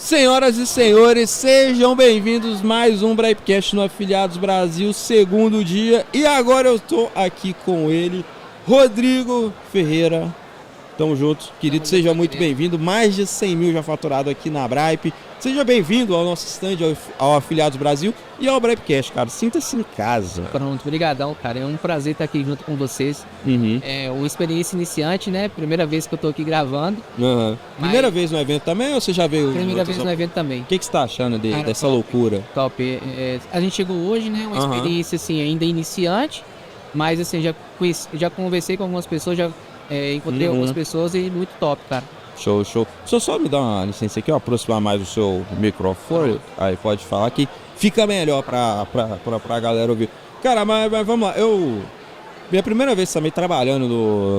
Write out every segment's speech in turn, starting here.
Senhoras e senhores, sejam bem-vindos mais um Brapcast no Afiliados Brasil, segundo dia. E agora eu estou aqui com ele, Rodrigo Ferreira. Tamo junto, querido, seja muito bem-vindo. Mais de 100 mil já faturado aqui na Brap. Seja bem-vindo ao nosso stand, ao Afiliados Brasil e ao Brapcast, cara. Sinta-se em casa. Pronto, brigadão, cara. É um prazer estar aqui junto com vocês. É uma experiência iniciante, né? Primeira vez que eu tô aqui gravando. Primeira vez no evento também ou você já veio? Primeira vez no evento também. O que você tá achando dessa top, loucura? Top. A gente chegou hoje, né? Uma experiência, assim, ainda iniciante. Mas, assim, já conversei com algumas pessoas, já encontrei algumas pessoas e muito top, cara. Show. Deixa eu só me dar uma licença aqui, ó, aproximar mais o seu microfone, aí pode falar que fica melhor pra galera ouvir. Cara, mas vamos lá, minha primeira vez também trabalhando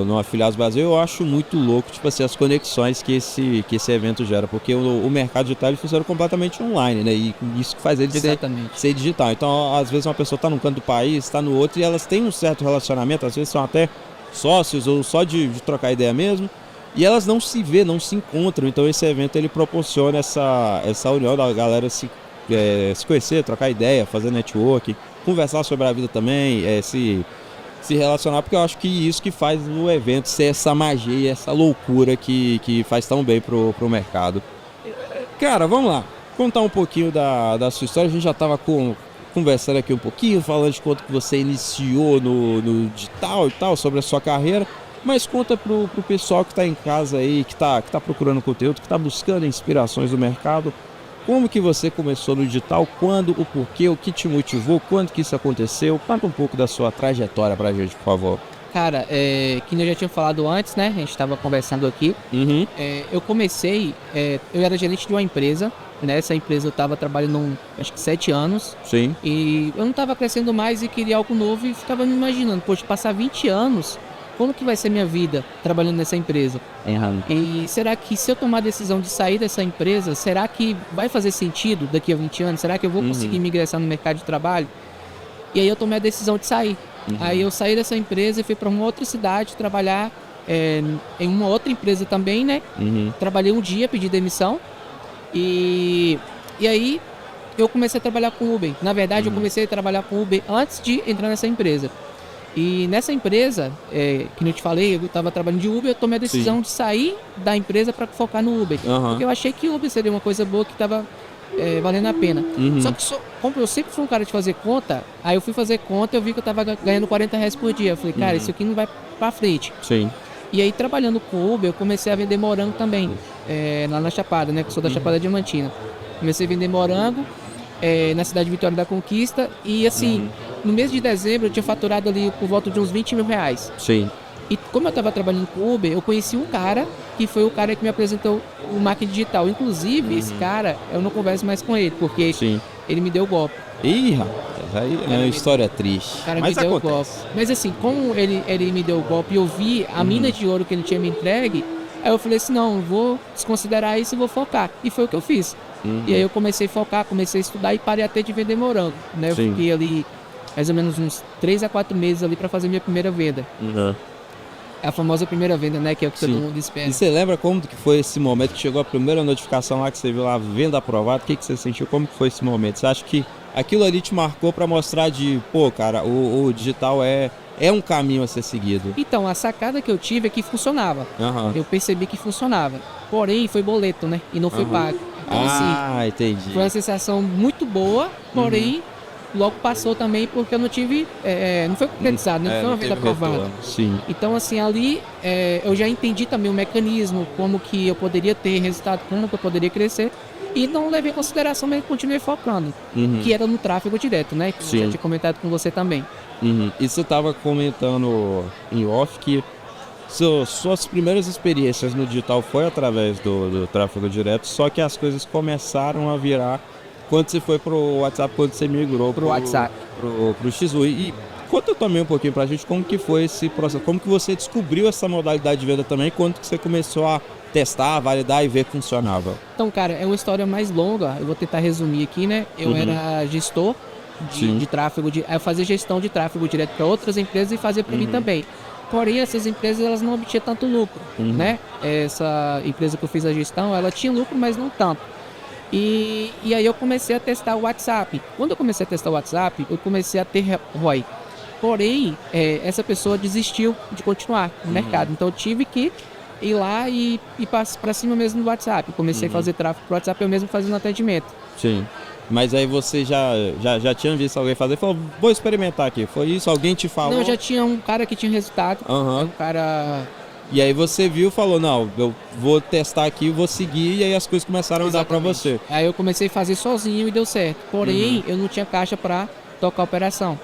no Afiliados Brasil, eu acho muito louco, tipo assim, as conexões que esse evento gera, porque o mercado digital ele funciona completamente online, né, e isso que faz ele ser digital. Então, às vezes uma pessoa tá num canto do país, tá no outro, e elas têm um certo relacionamento, às vezes são até sócios ou só de trocar ideia mesmo, e elas não se vê, não se encontram. Então esse evento ele proporciona essa união da galera se conhecer, trocar ideia, fazer network, conversar sobre a vida também, se relacionar, porque eu acho que isso que faz o evento ser essa magia, essa loucura que faz tão bem pro mercado. Cara, vamos lá, contar um pouquinho da sua história. A gente já estava conversando aqui um pouquinho, falando de quanto que você iniciou no digital e tal, sobre a sua carreira. Mas conta pro pessoal que está em casa aí, que tá procurando conteúdo, que está buscando inspirações no mercado. Como que você começou no digital? Quando, o porquê, o que te motivou? Quando que isso aconteceu? Conta um pouco da sua trajetória pra gente, por favor. Cara, que eu já tinha falado antes, né? A gente estava conversando aqui. Eu comecei, eu era gerente de uma empresa. Nessa empresa eu estava trabalhando acho que 7 anos. Sim. E eu não estava crescendo mais e queria algo novo e ficava me imaginando, poxa, passar 20 anos... Como que vai ser minha vida trabalhando nessa empresa? E será que se eu tomar a decisão de sair dessa empresa, será que vai fazer sentido daqui a 20 anos? Será que eu vou conseguir me ingressar no mercado de trabalho? E aí eu tomei a decisão de sair. Aí eu saí dessa empresa e fui para uma outra cidade trabalhar em uma outra empresa também, né? Trabalhei um dia, pedi demissão. E aí eu comecei a trabalhar com Uber. Na verdade, eu comecei a trabalhar com Uber antes de entrar nessa empresa. E nessa empresa, que eu te falei, eu estava trabalhando de Uber, eu tomei a decisão de sair da empresa para focar no Uber. Porque eu achei que o Uber seria uma coisa boa que estava valendo a pena. Só que como eu sempre fui um cara de fazer conta, aí eu fui fazer conta e eu vi que eu estava ganhando R$40 por dia. Eu falei, cara, isso aqui não vai para frente. Sim. E aí, trabalhando com o Uber, eu comecei a vender morango também, lá na Chapada, né? Que eu sou da Chapada Diamantina. Comecei a vender morango na cidade de Vitória da Conquista e assim... No mês de dezembro eu tinha faturado ali por volta de uns R$20 mil. Sim. E como eu estava trabalhando com o Uber, eu conheci um cara que foi o cara que me apresentou o marketing digital. Inclusive, esse cara, eu não converso mais com ele, porque ele me deu o golpe. Ih, rapaz, aí é uma história triste. O cara mas me deu acontece. o golpe. Mas assim, como ele me deu o golpe e eu vi a mina de ouro que ele tinha me entregue, aí eu falei assim, não, eu vou desconsiderar isso e vou focar. E foi o que eu fiz. E aí eu comecei a focar, comecei a estudar e parei até de vender morango, né? Eu fiquei ali... mais ou menos uns 3 a 4 meses ali para fazer minha primeira venda. É a famosa primeira venda, né? Que é o que todo mundo espera. E você lembra como que foi esse momento que chegou a primeira notificação lá que você viu lá, venda aprovada? O que você sentiu? Como que foi esse momento? Você acha que aquilo ali te marcou para mostrar pô, cara, o digital é um caminho a ser seguido? Então, a sacada que eu tive é que funcionava. Eu percebi que funcionava. Porém, foi boleto, né? E não foi pago. Então, assim, entendi. foi uma sensação muito boa, porém... Logo passou também porque eu não tive, não foi concretizado, não foi uma venda aprovada. Sim. Então assim, ali eu já entendi também o mecanismo, como que eu poderia ter resultado, como que eu poderia crescer. E não levei em consideração, mas continuei focando, que era no tráfego direto, né? Que eu já tinha comentado com você também. E você estava comentando em off que suas primeiras experiências no digital foi através do tráfego direto, só que as coisas começaram a virar quando você foi pro WhatsApp, quando você migrou pro WhatsApp, pro X1. E conta também um pouquinho pra gente como que foi esse processo, como que você descobriu essa modalidade de venda também, quando que você começou a testar, validar e ver que funcionava. Então, cara, é uma história mais longa, eu vou tentar resumir aqui, né? Eu era gestor de tráfego, eu fazia gestão de tráfego direto para outras empresas e fazia para mim também. Porém, essas empresas elas não obtinham tanto lucro, né? Essa empresa que eu fiz a gestão, ela tinha lucro, mas não tanto. E aí eu comecei a testar o WhatsApp. Quando eu comecei a testar o WhatsApp, eu comecei a ter ROI. Porém, essa pessoa desistiu de continuar no mercado. Então eu tive que ir lá e para cima mesmo no WhatsApp. Comecei a fazer tráfego pro WhatsApp, eu mesmo fazendo atendimento. Sim. Mas aí você já tinha visto alguém fazer e falou, vou experimentar aqui. Foi isso? Alguém te falou? Não, já tinha um cara que tinha resultado. Um cara... E aí você viu e falou, não, eu vou testar aqui, vou seguir, e aí as coisas começaram a dar pra você. Aí eu comecei a fazer sozinho e deu certo. Porém, eu não tinha caixa para tocar a operação.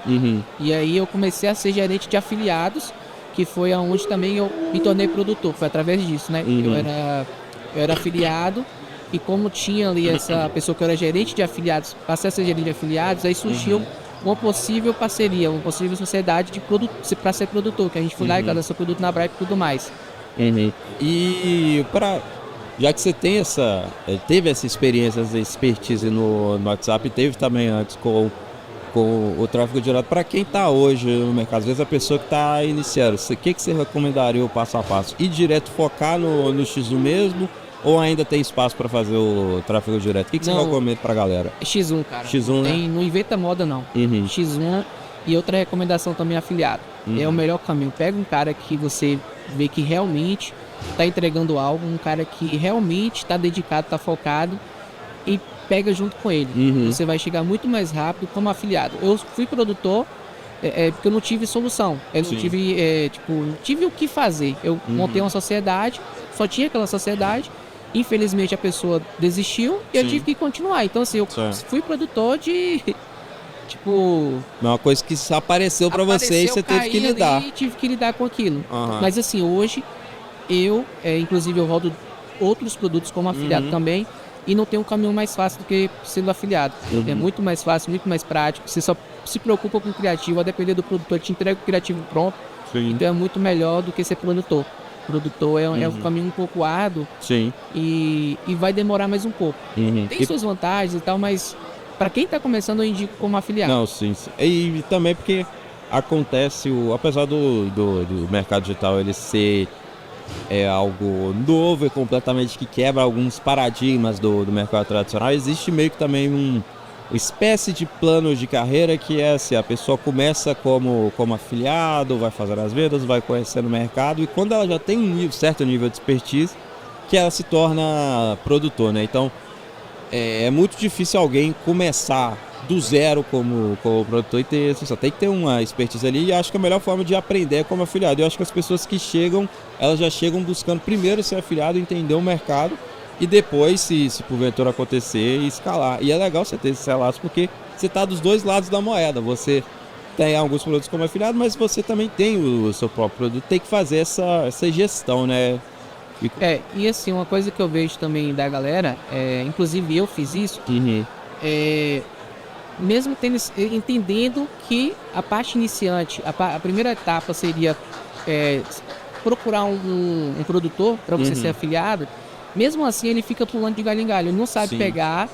E aí eu comecei a ser gerente de afiliados, que foi aonde também eu me tornei produtor. Foi através disso, né? Eu era afiliado, e como tinha ali essa pessoa que era gerente de afiliados, passei a ser gerente de afiliados, aí surgiu uma possível parceria, uma possível sociedade de para ser produtor, que a gente foi lá e cadê seu produto na Bripe e tudo mais. E já que você tem teve essa experiência, essa expertise no WhatsApp, teve também antes com o tráfego direto, para quem está hoje no mercado, às vezes a pessoa que está iniciando, o que você recomendaria o passo a passo? Ir direto focar no X1 mesmo? Ou ainda tem espaço para fazer o tráfego direto? O que você recomenda para a galera? X1, cara. X1, né? Não inventa moda, não. X1 e outra recomendação também, afiliado. É o melhor caminho. Pega um cara que você vê que realmente está entregando algo, um cara que realmente está dedicado, está focado, e pega junto com ele. Você vai chegar muito mais rápido como afiliado. Eu fui produtor porque eu não tive solução. Eu não tive, não tive o que fazer. Eu montei uma sociedade, só tinha aquela sociedade. Infelizmente a pessoa desistiu e eu tive que continuar. Então assim, eu fui produtor de... uma coisa que apareceu para você e você teve que lidar. Tive que lidar com aquilo. Mas assim, hoje eu, inclusive eu rodo outros produtos como afiliado também, e não tem um caminho mais fácil do que sendo afiliado. É muito mais fácil, muito mais prático. Você só se preocupa com o criativo, a depender do produtor, te entrega o criativo pronto. Então é muito melhor do que ser produtor. Produtor é um caminho um pouco árduo e vai demorar mais um pouco. Tem suas vantagens e tal, mas para quem está começando eu indico como afiliado. Não, sim. E também porque acontece, apesar do mercado digital ele ser algo novo e completamente que quebra alguns paradigmas do mercado tradicional, existe meio que também uma espécie de plano de carreira que é assim, a pessoa começa como afiliado, vai fazer as vendas, vai conhecendo o mercado, e quando ela já tem um certo nível de expertise, que ela se torna produtor, né? Então é muito difícil alguém começar do zero como produtor e só tem que ter uma expertise ali, e acho que a melhor forma de aprender é como afiliado. Eu acho que as pessoas que chegam, elas já chegam buscando primeiro ser afiliado, entender o mercado, e depois, se porventura acontecer, escalar. E é legal você ter esses relatos, porque você está dos dois lados da moeda. Você tem alguns produtos como afiliado, mas você também tem o seu próprio produto. Tem que fazer essa gestão, né? E assim, uma coisa que eu vejo também da galera, inclusive eu fiz isso, mesmo entendendo que a parte iniciante, a primeira etapa seria procurar um produtor para você ser afiliado. Mesmo assim, ele fica pulando de galho em galho. Ele não sabe pegar,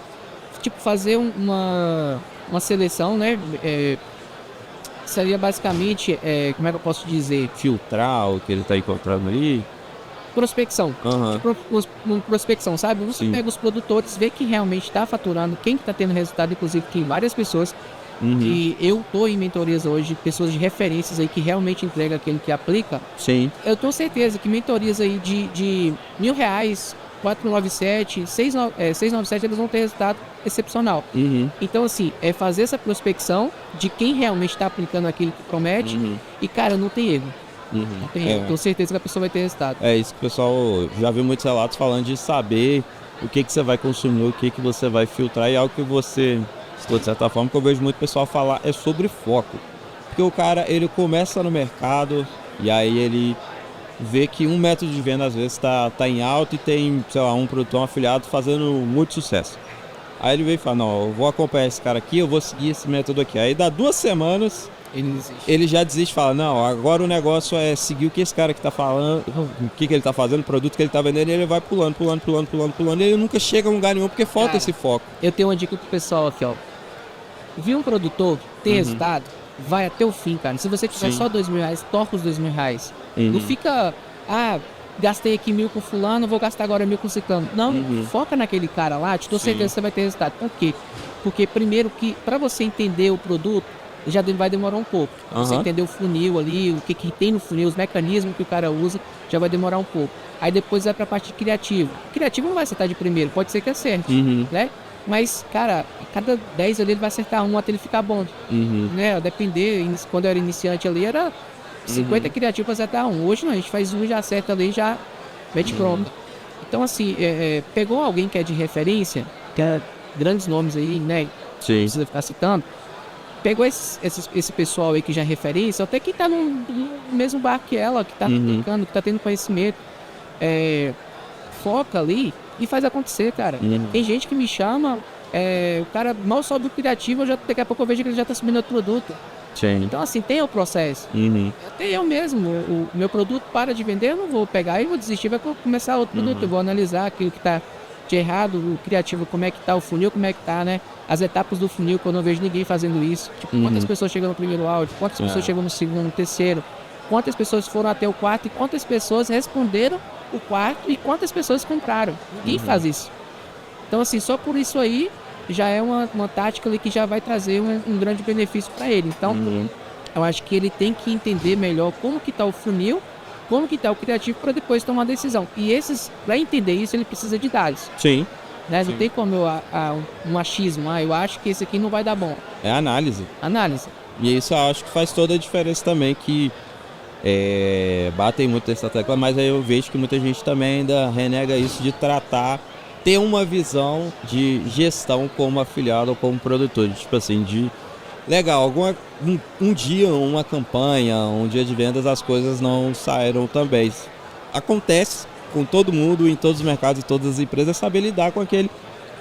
fazer uma seleção, né? Seria basicamente, como é que eu posso dizer? Filtrar o que ele está encontrando ali. Prospecção. Prospecção, sabe? Você pega os produtores, vê que realmente está faturando, quem está tendo resultado. Inclusive, tem várias pessoas que eu estou em mentorias hoje, pessoas de referências aí que realmente entregam aquele que aplica. Eu tenho certeza que mentorias aí de R$1.000, 497, 697, eles vão ter resultado excepcional. Então, assim, é fazer essa prospecção de quem realmente está aplicando aquilo que promete e, cara, não tem erro. Não tem erro. Tenho certeza que a pessoa vai ter resultado. É isso que o pessoal já viu muitos relatos falando de saber o que você vai consumir, o que você vai filtrar, e algo que você, de certa forma, que eu vejo muito pessoal falar é sobre foco. Porque o cara, ele começa no mercado e aí ele vê que um método de venda às vezes tá em alta e tem, sei lá, um produtor, um afiliado fazendo muito sucesso. Aí ele vem e fala, não, eu vou acompanhar esse cara aqui, eu vou seguir esse método aqui. Aí dá 2 semanas, ele já desiste e fala, não, agora o negócio é seguir o que esse cara que tá falando, o que ele tá fazendo, o produto que ele tá vendendo, e ele vai pulando, e ele nunca chega a lugar nenhum porque falta esse foco. Eu tenho uma dica pro pessoal aqui, ó. Viu um produtor, tem resultado, vai até o fim, cara. Se você tiver só R$2.000, torca os R$2.000. Não fica, gastei aqui 1.000 com fulano, vou gastar agora 1.000 com ciclano. Não, foca naquele cara lá, te dou certeza que você vai ter resultado. Por quê? Porque primeiro que para você entender o produto, já vai demorar um pouco. Você entender o funil ali, o que tem no funil, os mecanismos que o cara usa, já vai demorar um pouco. Aí depois vai pra parte criativa. Criativo não vai acertar de primeiro, pode ser que acerte, né? Mas, cara, a cada 10 ali ele vai acertar um até ele ficar bom. Né? Depender, quando eu era iniciante ali, era 50 criativos pra acertar um. Hoje não, a gente faz um e já acerta ali, já mete pronto. Então, assim, pegou alguém que é de referência, que é grandes nomes aí, né? Sim. Não precisa ficar citando. Pegou esse pessoal aí que já é referência, até que tá no mesmo barco que ela, que tá aplicando, que tá tendo conhecimento. Foca ali e faz acontecer, cara. Tem gente que me chama, o cara mal sobe o criativo, daqui a pouco eu vejo que ele já tá subindo outro produto. Sim. Então, assim, tem o processo. Até eu mesmo, o meu produto para de vender, eu não vou pegar e vou desistir, vai começar outro produto. Eu vou analisar aquilo que tá de errado, o criativo, como é que tá o funil, como é que tá, né? As etapas do funil, que eu não vejo ninguém fazendo isso. Tipo, quantas pessoas chegam no primeiro áudio, quantas pessoas chegam no segundo, no terceiro, quantas pessoas foram até o quarto e quantas pessoas responderam o quarto e quantas pessoas compraram. Ninguém faz isso. Então, assim, só por isso aí já é uma tática ali que já vai trazer um grande benefício para ele. Então, eu acho que ele tem que entender melhor como que tá o funil, como que tá o criativo para depois tomar uma decisão. E para entender isso, ele precisa de dados. Sim. Né? Não tem como um achismo, eu acho que esse aqui não vai dar bom. É análise. Análise. E isso eu acho que faz toda a diferença também, que batem muito nessa tecla, mas aí eu vejo que muita gente também ainda renega isso de ter uma visão de gestão como afiliado ou como produtor, tipo assim, legal, um dia, uma campanha, um dia de vendas, as coisas não saíram também. Acontece com todo mundo, em todos os mercados, em todas as empresas, saber lidar com aquele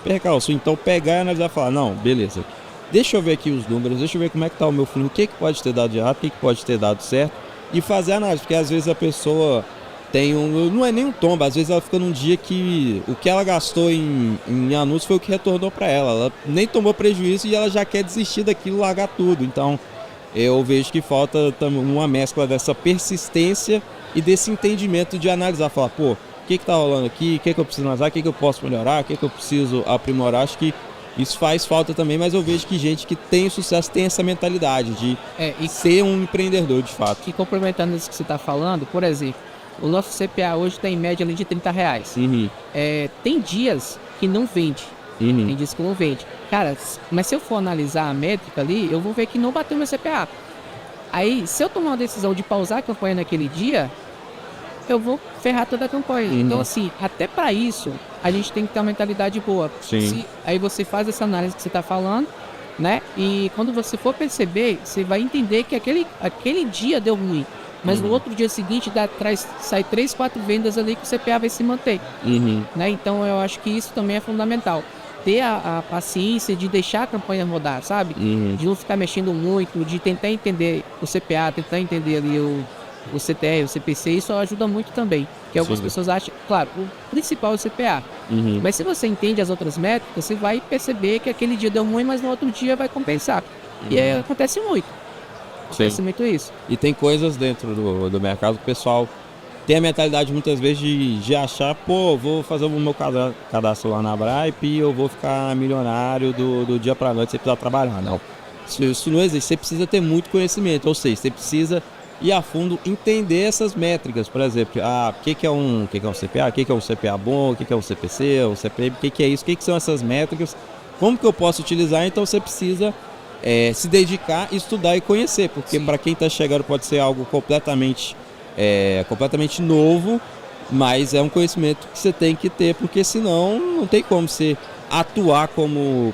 percalço. Então pegar e analisar e falar, não, beleza, deixa eu ver aqui os números, deixa eu ver como é que tá o meu funil, o que pode ter dado de errado, o que pode ter dado certo, e fazer a análise, porque às vezes a pessoa tem não é nem um tombo, às vezes ela fica num dia que o que ela gastou em anúncio foi o que retornou para ela nem tomou prejuízo e ela já quer desistir daquilo, largar tudo. Então eu vejo que falta uma mescla dessa persistência e desse entendimento de analisar, falar, pô, o que tá rolando aqui, o que eu preciso analisar, o que eu posso melhorar, o que eu preciso aprimorar. Acho que isso faz falta também, mas eu vejo que gente que tem sucesso tem essa mentalidade de ser um empreendedor de fato. E complementando isso que você está falando, por exemplo, o nosso CPA hoje está em média ali de R$30. Tem dias que não vende. Tem dias que não vende. Cara, mas se eu for analisar a métrica ali, eu vou ver que não bateu meu CPA. Aí, se eu tomar uma decisão de pausar a campanha naquele dia, eu vou ferrar toda a campanha. Então, assim, até para isso, a gente tem que ter uma mentalidade boa. Aí você faz essa análise que você está falando, né? E quando você for perceber, você vai entender que aquele dia deu ruim. Mas no outro dia seguinte sai 3, 4 vendas ali que o CPA vai se manter. Né? Então eu acho que isso também é fundamental. Ter a paciência de deixar a campanha rodar, sabe? De não ficar mexendo muito, de tentar entender o CPA, tentar entender ali o CTR, o CPC, isso ajuda muito também. Que algumas pessoas acham, claro, o principal é o CPA. Mas se você entende as outras métricas, você vai perceber que aquele dia deu ruim, mas no outro dia vai compensar. E aí acontece muito. Acontece muito isso. E tem coisas dentro do mercado que o pessoal tem a mentalidade muitas vezes de achar, pô, vou fazer o meu cadastro lá na Bripe e eu vou ficar milionário do dia pra noite sem precisar trabalhar. Não. Isso não existe. Você precisa ter muito conhecimento, ou seja, você precisa ir a fundo, entender essas métricas. Por exemplo, o que é um CPA, o que é um CPA bom, o que é um CPC, um CPM, o que é isso, o que são essas métricas, como que eu posso utilizar. Então você precisa se dedicar, estudar e conhecer, porque para quem está chegando pode ser algo completamente novo, mas é um conhecimento que você tem que ter, porque senão não tem como você atuar como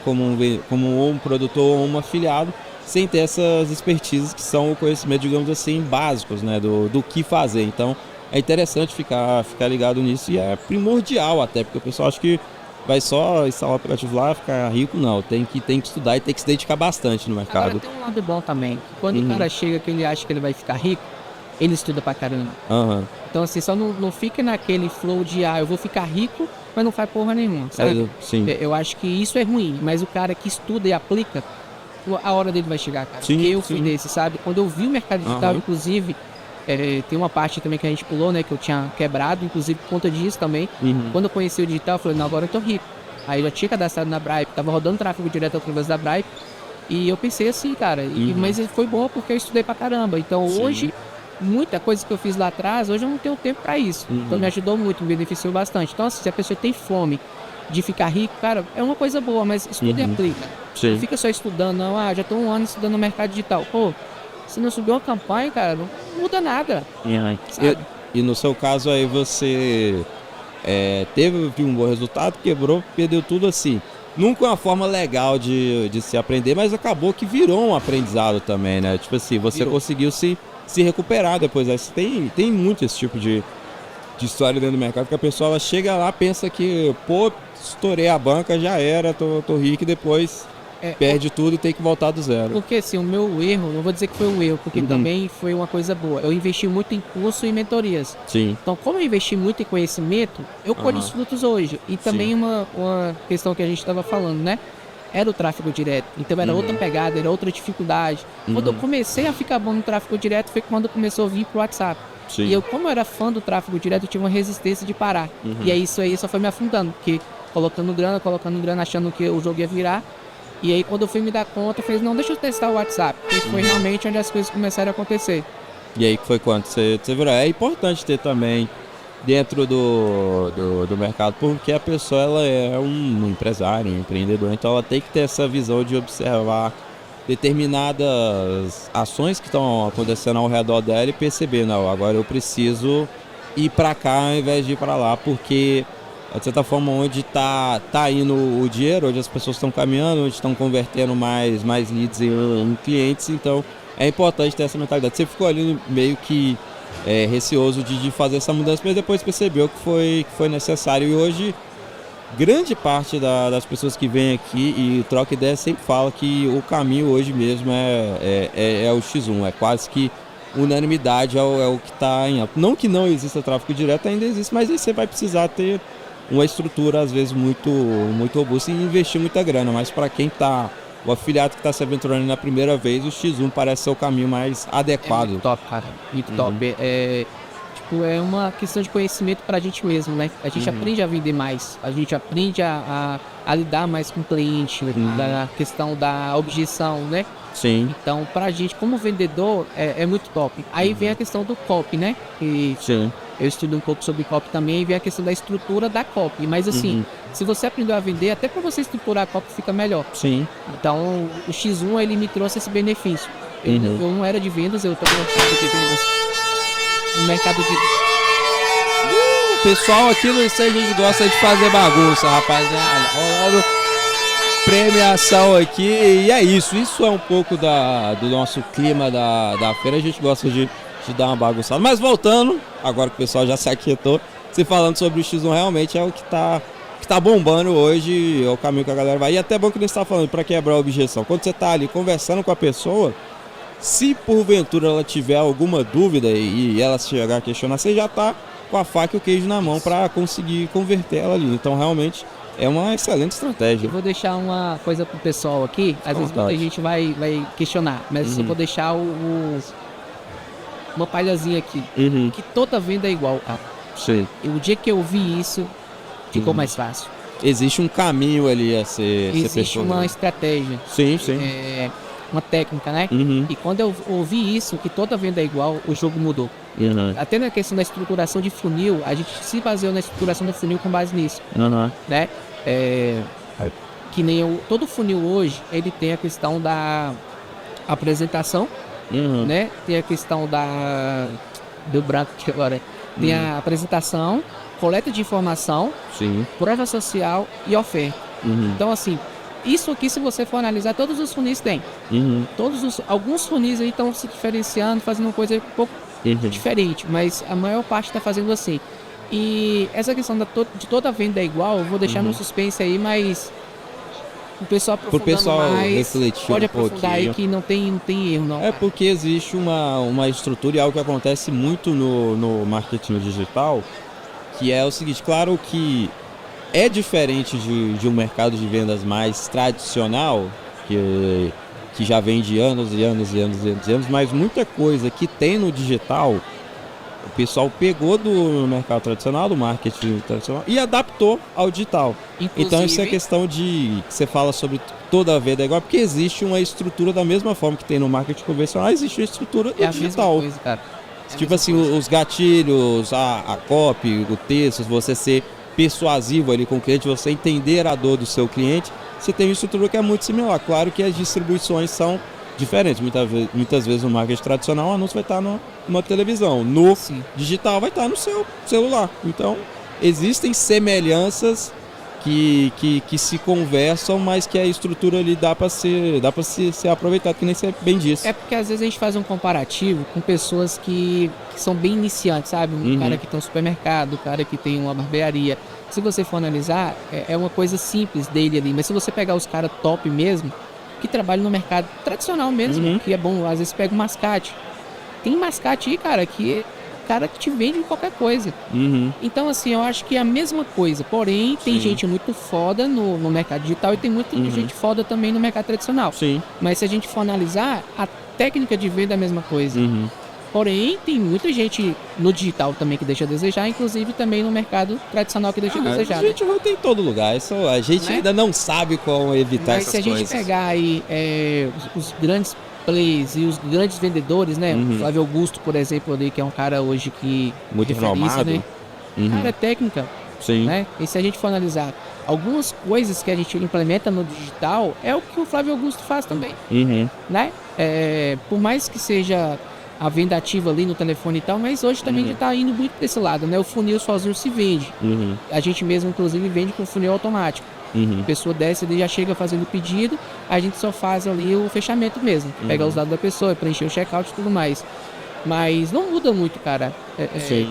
um produtor ou um afiliado sem ter essas expertises que são o conhecimento, digamos assim, básicos, né, do que fazer. Então é interessante ficar ligado nisso, e é primordial até, porque o pessoal acha que vai só instalar o aplicativo lá, ficar rico. Não, tem que estudar e tem que se dedicar bastante no mercado. Agora tem um lado bom também. Quando o cara chega que ele acha que ele vai ficar rico, ele estuda pra caramba. Então assim, só não fica naquele flow de eu vou ficar rico, mas não faz porra nenhuma, sabe? Eu acho que isso é ruim, mas o cara que estuda e aplica, a hora dele vai chegar, cara. Porque eu fui desse, sabe? Quando eu vi o mercado digital, inclusive, Tem uma parte também que a gente pulou, né? Que eu tinha quebrado, inclusive por conta disso também. Quando eu conheci o digital, eu falei, não, agora eu tô rico. Aí eu já tinha cadastrado na Bripe, tava rodando tráfego direto através da Bripe. E eu pensei assim, cara, mas foi bom porque eu estudei pra caramba. Então hoje, muita coisa que eu fiz lá atrás, hoje eu não tenho tempo pra isso. Então me ajudou muito, me beneficiou bastante. Então assim, se a pessoa tem fome de ficar rico, cara, é uma coisa boa, mas estuda e aplica. Não fica só estudando, não, já tô 1 ano estudando no mercado digital. Pô, se não subir uma campanha, cara, não muda nada. E no seu caso aí você teve um bom resultado, quebrou, perdeu tudo assim. Nunca uma forma legal de se aprender, mas acabou que virou um aprendizado também, né? Tipo assim, você conseguiu se recuperar depois. Aí tem muito esse tipo de história dentro do mercado, que a pessoa ela chega lá, pensa que, pô, estourei a banca, já era, tô rico, e depois perde tudo e tem que voltar do zero. Porque assim, o meu erro, não vou dizer que foi um erro, porque também foi uma coisa boa. Eu investi muito em curso e mentorias. Sim. Então, como eu investi muito em conhecimento, eu colho os frutos hoje. E também uma questão que a gente estava falando, né? Era o tráfego direto. Então era outra pegada, era outra dificuldade. Quando eu comecei a ficar bom no tráfego direto, foi quando começou a vir pro WhatsApp. Sim. E eu, como eu era fã do tráfego direto, eu tinha uma resistência de parar. E aí isso aí só foi me afundando, porque colocando grana, achando que o jogo ia virar. E aí quando eu fui me dar conta, eu falei, não, deixa eu testar o WhatsApp. Porque foi realmente onde as coisas começaram a acontecer. E aí que foi quando você virou. É importante ter também dentro do mercado, porque a pessoa ela é um empresário, um empreendedor, então ela tem que ter essa visão de observar determinadas ações que estão acontecendo ao redor dela e perceber, não, agora eu preciso ir para cá ao invés de ir para lá, porque de certa forma onde tá indo o dinheiro, onde as pessoas estão caminhando, onde estão convertendo mais leads em clientes, então é importante ter essa mentalidade. Você ficou ali meio que receoso de fazer essa mudança, mas depois percebeu que foi necessário, e hoje grande parte das pessoas que vêm aqui e troca ideia sempre fala que o caminho hoje mesmo é o X1, é quase que unanimidade, é o que está em alta. Não que não exista tráfego direto, ainda existe, mas aí você vai precisar ter uma estrutura às vezes muito robusta e investir muita grana, mas para quem está, o afiliado que está se aventurando na primeira vez, o X1 parece ser o caminho mais adequado. Muito top, cara, muito top. É uma questão de conhecimento pra gente mesmo, né? A gente aprende a vender mais, a gente aprende a lidar mais com o cliente, da questão da objeção, né? Sim. Então, pra gente, como vendedor, é muito top. Aí vem a questão do copy, né? Sim. Eu estudo um pouco sobre copy também, e vem a questão da estrutura da copy. Mas assim, se você aprendeu a vender, até pra você estruturar a copy fica melhor. Sim. Então, o X1, ele me trouxe esse benefício. Eu não era de vendas, eu tô de vendas no mercado de... Pessoal aqui no estande, a gente gosta de fazer bagunça, rapaziada. Rolando premiação aqui, e é isso é um pouco do nosso clima da feira, a gente gosta de dar uma bagunçada. Mas voltando, agora que o pessoal já se aquietou, você falando sobre o X1, realmente é o que tá bombando hoje, é o caminho que a galera vai. E até bom que ele está falando, para quebrar a objeção. Quando você tá ali conversando com a pessoa, se porventura ela tiver alguma dúvida e ela chegar a questionar, você já tá com a faca e o queijo na mão para conseguir converter ela ali. Então realmente é uma excelente estratégia. Eu vou deixar uma coisa pro pessoal aqui, às vezes muita gente vai questionar, mas eu vou deixar uma palhazinha aqui, que toda venda é igual, cara. Sim. E o dia que eu vi isso, ficou mais fácil. Existe um caminho ali a ser Existe uma estratégia. Sim. Uma técnica, né? E quando eu ouvi isso, que toda venda é igual, o jogo mudou. Até na questão da estruturação de funil, a gente se baseou na estruturação do funil com base nisso. Né? Que nem todo funil hoje, ele tem a questão da apresentação, né? Tem a questão do branco aqui agora. Tem a apresentação, coleta de informação, prova social e oferta. Então, assim, isso aqui, se você for analisar, todos os funis têm. Alguns funis aí estão se diferenciando, fazendo uma coisa um pouco diferente, mas a maior parte está fazendo assim. E essa questão de toda venda é igual, eu vou deixar no suspense aí, mas o pessoal aprofundando mais, pode aprofundar aí que não tem erro, não. É porque existe uma estrutura e algo que acontece muito no marketing digital, que é o seguinte, claro que é diferente de um mercado de vendas mais tradicional, que já vem de anos e anos, mas muita coisa que tem no digital O pessoal pegou do mercado tradicional, do marketing tradicional, e adaptou ao digital. Inclusive, então isso é questão de... Você fala sobre toda a venda igual, porque existe uma estrutura da mesma forma que tem no marketing convencional, existe uma estrutura do é a digital. mesma coisa, cara. Tipo assim, os gatilhos, a copy, o texto, você ser persuasivo ali com o cliente, você entender a dor do seu cliente, você tem uma estrutura que é muito similar. Claro que as distribuições são diferentes. Muitas vezes no marketing tradicional o anúncio vai estar numa televisão. No Sim. digital vai estar no seu celular. Então, existem semelhanças que se conversam, mas que a estrutura ali dá para ser aproveitada, que nem você bem disse. É porque às vezes a gente faz um comparativo com pessoas que são bem iniciantes, sabe? Um cara que tem um supermercado, um cara que tem uma barbearia. Se você for analisar, é uma coisa simples dele ali. Mas se você pegar os caras top mesmo, que trabalham no mercado tradicional mesmo, que é bom, às vezes pega um mascate. Tem mascate aí, cara, que cara que te vende qualquer coisa. Então, assim, eu acho que é a mesma coisa. Porém, tem gente muito foda no mercado digital e tem muita gente foda também no mercado tradicional. Sim. Mas se a gente for analisar, a técnica de venda é a mesma coisa. Porém, tem muita gente no digital também que deixa a desejar, inclusive também no mercado tradicional que deixa a desejar. A gente vai ter em todo lugar, a gente ainda não sabe como evitar Mas essas se a coisas. gente pegar aí os grandes plays e os grandes vendedores, né? O Flávio Augusto, por exemplo, ali, que é um cara hoje que... Muito referência, renomado. né? Cara, é técnica. Sim. Né? E se a gente for analisar algumas coisas que a gente implementa no digital, é o que o Flávio Augusto faz também. Né? Por mais que seja a venda ativa ali no telefone e tal, mas hoje também a gente está indo muito desse lado, né? O funil sozinho se vende. A gente mesmo, inclusive, vende com funil automático. A pessoa desce e já chega fazendo o pedido, a gente só faz ali o fechamento mesmo. Pega os dados da pessoa, preencher o checkout e tudo mais. Mas não muda muito, cara.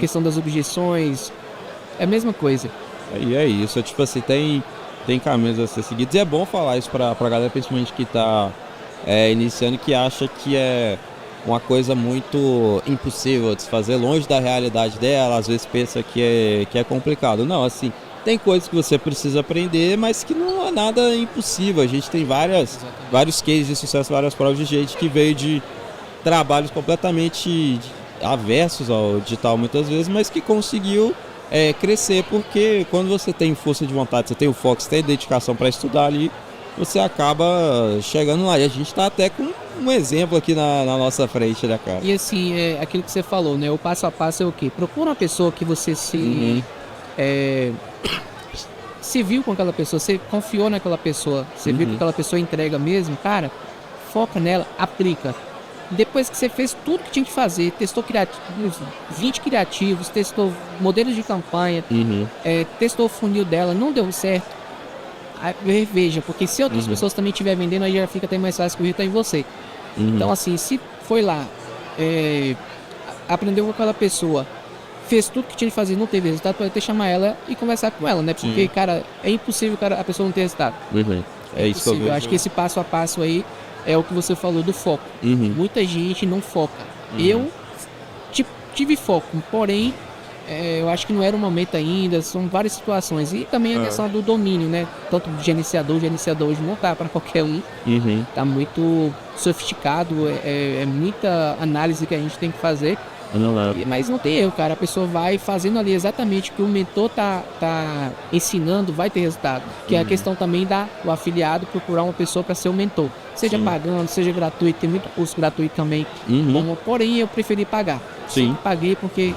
Questão das objeções, é a mesma coisa. E é isso, tipo assim, tem caminhos a ser seguidos. E é bom falar isso pra galera, principalmente que tá iniciando, que acha que é uma coisa muito impossível de se fazer, longe da realidade dela, às vezes pensa que é complicado. Não, assim, tem coisas que você precisa aprender, mas que não é nada impossível. A gente tem vários cases de sucesso, várias provas de gente que veio de trabalhos completamente aversos ao digital muitas vezes, mas que conseguiu crescer, porque quando você tem força de vontade, você tem o foco, você tem dedicação para estudar ali, você acaba chegando lá. E a gente está até com um exemplo aqui na nossa frente, né, cara? E assim, aquilo que você falou, né? O passo a passo é o quê? Procura uma pessoa que você se viu com aquela pessoa, você confiou naquela pessoa, você viu que aquela pessoa entrega mesmo, cara, foca nela, aplica. Depois que você fez tudo que tinha que fazer, testou 20 criativos, testou modelos de campanha, testou o funil dela, não deu certo, aí veja, porque se outras pessoas também estiverem vendendo, aí já fica até mais fácil que o resultado em você. Então assim, se foi lá, aprendeu com aquela pessoa, fez tudo que tinha que fazer, não teve resultado, pode até chamar ela e conversar com ela, né? Porque, cara, é impossível a pessoa não ter resultado. É isso que eu vejo. Eu acho que esse passo a passo aí é o que você falou do foco. Muita gente não foca. Eu tive foco, porém, eu acho que não era o momento ainda, são várias situações. E também a questão do domínio, né? Tanto do gerenciador hoje não tá para qualquer um. Tá muito sofisticado, é muita análise que a gente tem que fazer. Mas não tem erro, cara. A pessoa vai fazendo ali exatamente o que o mentor tá ensinando, vai ter resultado. Que é a questão também do afiliado procurar uma pessoa para ser o mentor. Seja pagando, seja gratuito. Tem muito curso gratuito também. Porém, eu preferi pagar. Sim. Paguei porque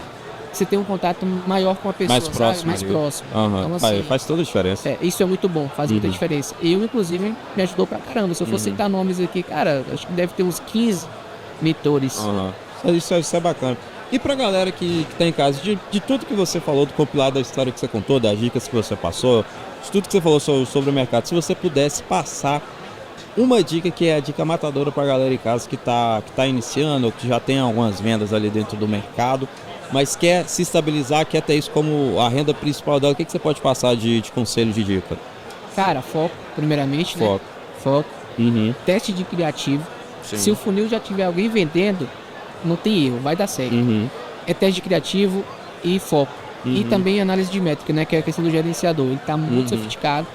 você tem um contato maior com a pessoa. Mais próximo. Mais próximo. Então, assim, faz toda a diferença. Isso é muito bom, faz muita diferença. Eu, inclusive, me ajudou pra caramba. Se eu for citar nomes aqui, cara, acho que deve ter uns 15 mentores. Isso é bacana. E pra galera que tá em casa, de tudo que você falou, do compilado da história que você contou, das dicas que você passou, de tudo que você falou sobre o mercado, se você pudesse passar uma dica que é a dica matadora pra galera em casa que tá iniciando, ou que já tem algumas vendas ali dentro do mercado, mas quer se estabilizar, quer ter isso como a renda principal dela, o que você pode passar de conselho, de dica? Cara, foco, primeiramente, Foco. Né? Foco. Teste de criativo. Sim. Se o funil já tiver alguém vendendo, não tem erro, vai dar certo. É teste de criativo e foco. E também análise de métrica, né? Que é a questão do gerenciador. Ele tá muito sofisticado.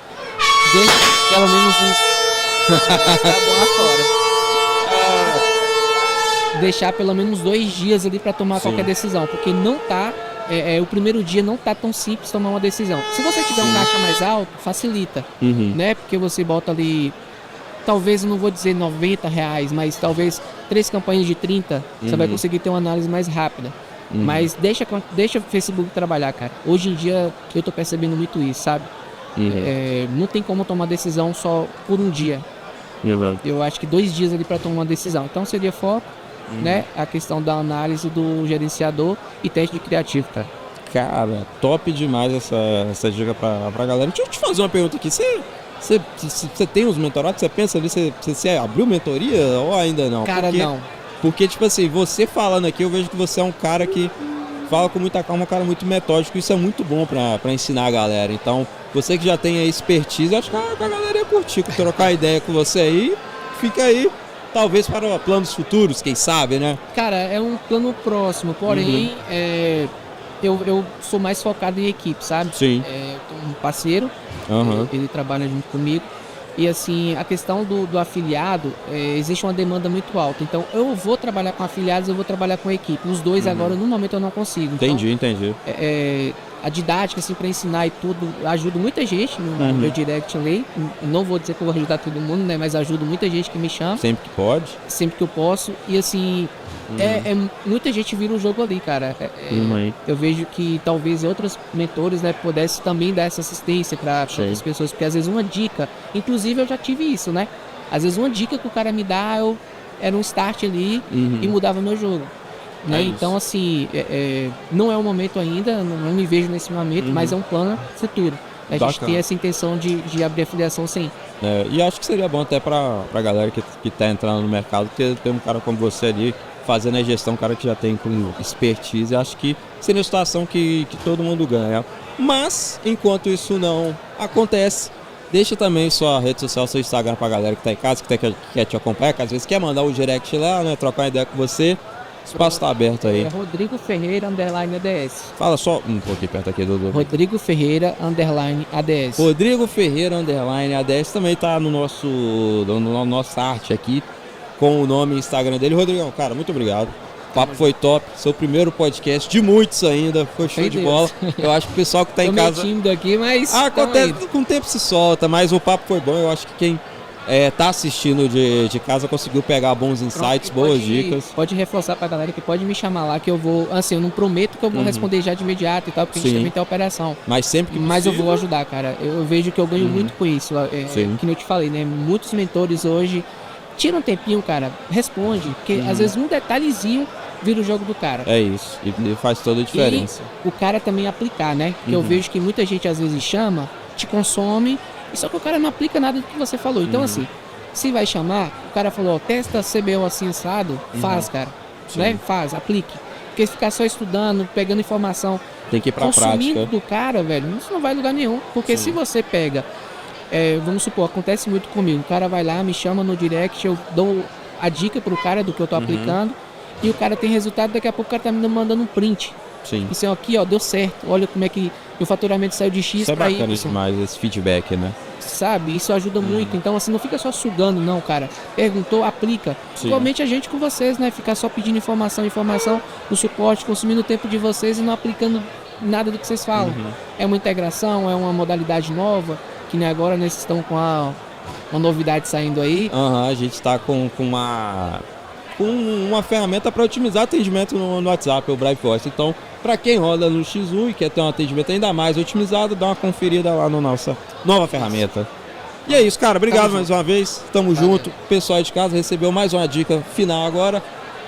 Deixa pelo menos uns... tá bom lá fora. deixar pelo menos 2 dias ali para tomar qualquer decisão, porque não tá, o primeiro dia não tá tão simples tomar uma decisão. Se você tiver um caixa mais alto, facilita, né? Porque você bota ali, talvez, não vou dizer R$90, mas talvez 3 campanhas de 30, você vai conseguir ter uma análise mais rápida. Mas deixa o Facebook trabalhar, cara. Hoje em dia eu tô percebendo muito isso, sabe? Não tem como tomar decisão só por um dia. Eu acho que 2 dias ali para tomar uma decisão. Então seria foco, né? A questão da análise do gerenciador e teste de criativo, cara. Cara, top demais essa dica pra galera. Deixa eu te fazer uma pergunta aqui. Você tem os mentorados? Você pensa ali, você abriu mentoria ou ainda não? Cara, não. Porque, tipo assim, você falando aqui, eu vejo que você é um cara que fala com muita calma, um cara muito metódico. Isso é muito bom pra ensinar a galera. Então, você que já tem a expertise, eu acho que a galera ia curtir, trocar ideia com você aí. Fica aí, talvez para planos futuros, quem sabe, né? Cara, é um plano próximo, porém, eu sou mais focado em equipe, sabe? Sim. Eu tenho um parceiro, ele trabalha junto comigo. E assim, a questão do afiliado, existe uma demanda muito alta. Então, eu vou trabalhar com afiliados, eu vou trabalhar com equipe. Os dois agora, no momento, eu não consigo. Então, entendi. A didática, assim, para ensinar e tudo, ajuda muita gente no meu direct ali. Não vou dizer que eu vou ajudar todo mundo, né? Mas ajuda muita gente que me chama. Sempre que pode. Sempre que eu posso. E assim, muita gente vira o jogo ali, cara. Eu vejo que talvez outros mentores, né, pudessem também dar essa assistência para outras pessoas. Porque às vezes uma dica, inclusive eu já tive isso, né? Às vezes uma dica que o cara me dá, era um start ali e mudava meu jogo. Né? Então, assim, não é o momento ainda, não me vejo nesse momento, mas é um plano futuro. A gente tem essa intenção de abrir a filiação, sim. E acho que seria bom até pra galera que tá entrando no mercado, ter um cara como você ali, fazendo a gestão, um cara que já tem com expertise. Acho que seria uma situação que todo mundo ganha. Mas, enquanto isso não acontece, deixa também sua rede social, seu Instagram pra galera que tá em casa, que quer te acompanhar, que às vezes quer mandar um direct lá, né, trocar uma ideia com você. O espaço está aberto aí. Rodrigo Ferreira, _ADS. Fala só um pouquinho perto aqui, Dudu. Rodrigo Ferreira, _ADS. Rodrigo Ferreira, _ADS também tá no nossa arte aqui, com o nome e Instagram dele. Rodrigão, cara, muito obrigado. O papo foi top. Seu primeiro podcast de muitos ainda. Foi show de bola. Eu acho que o pessoal que tá em casa... Tô meio tímido aqui, mas... acontece, com o tempo se solta, mas o papo foi bom. Eu acho que quem... tá assistindo de casa, conseguiu pegar bons insights, boas dicas. Pode reforçar pra galera que pode me chamar lá, que eu vou, assim, eu não prometo que eu vou responder já de imediato e tal, porque a gente também tem a operação. Mas sempre que Mas eu vou ajudar, cara. Eu vejo que eu ganho muito com isso. Que eu te falei, né? Muitos mentores hoje tiram um tempinho, cara, responde, porque às vezes um detalhezinho vira o jogo do cara. É isso, e faz toda a diferença. E o cara também aplicar, né? Porque eu vejo que muita gente às vezes chama, te consome, só que o cara não aplica nada do que você falou. Então, assim, se vai chamar, o cara falou, testa CBO assim assado, faz, cara. Né? Faz, aplique. Porque se ficar só estudando, pegando informação, tem que ir pra consumindo prática do cara, velho, isso não vai a lugar nenhum. Porque se você pega, vamos supor, acontece muito comigo, o cara vai lá, me chama no direct, eu dou a dica pro cara do que eu tô aplicando, e o cara tem resultado, daqui a pouco o cara tá me mandando um print. Sim. Isso aqui, ó, deu certo. Olha como é que o faturamento saiu de X para Y. Isso é bacana demais, esse feedback, né? Sabe? Isso ajuda muito. Então, assim, não fica só sugando, não, cara. Perguntou, aplica. Igualmente a gente com vocês, né? Ficar só pedindo informação, no suporte, consumindo o tempo de vocês e não aplicando nada do que vocês falam. É uma integração, é uma modalidade nova, que nem agora nós estamos com uma novidade saindo aí. A gente tá com uma ferramenta para otimizar atendimento no WhatsApp, o Bright Voice. Então, para quem roda no X1 e quer ter um atendimento ainda mais otimizado, dá uma conferida lá na nossa nova ferramenta. E é isso, cara. Obrigado mais uma vez. Tamo junto. O pessoal aí de casa recebeu mais uma dica final agora.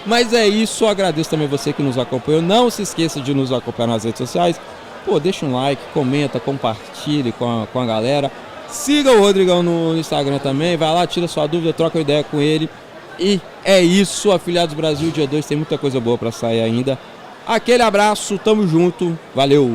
Mas é isso. Agradeço também você que nos acompanhou. Não se esqueça de nos acompanhar nas redes sociais. Pô, deixa um like, comenta, compartilhe com a galera. Siga o Rodrigão no Instagram também. Vai lá, tira sua dúvida, troca uma ideia com ele. E é isso, Afiliados Brasil dia 2, tem muita coisa boa pra sair ainda. Aquele abraço, tamo junto, valeu!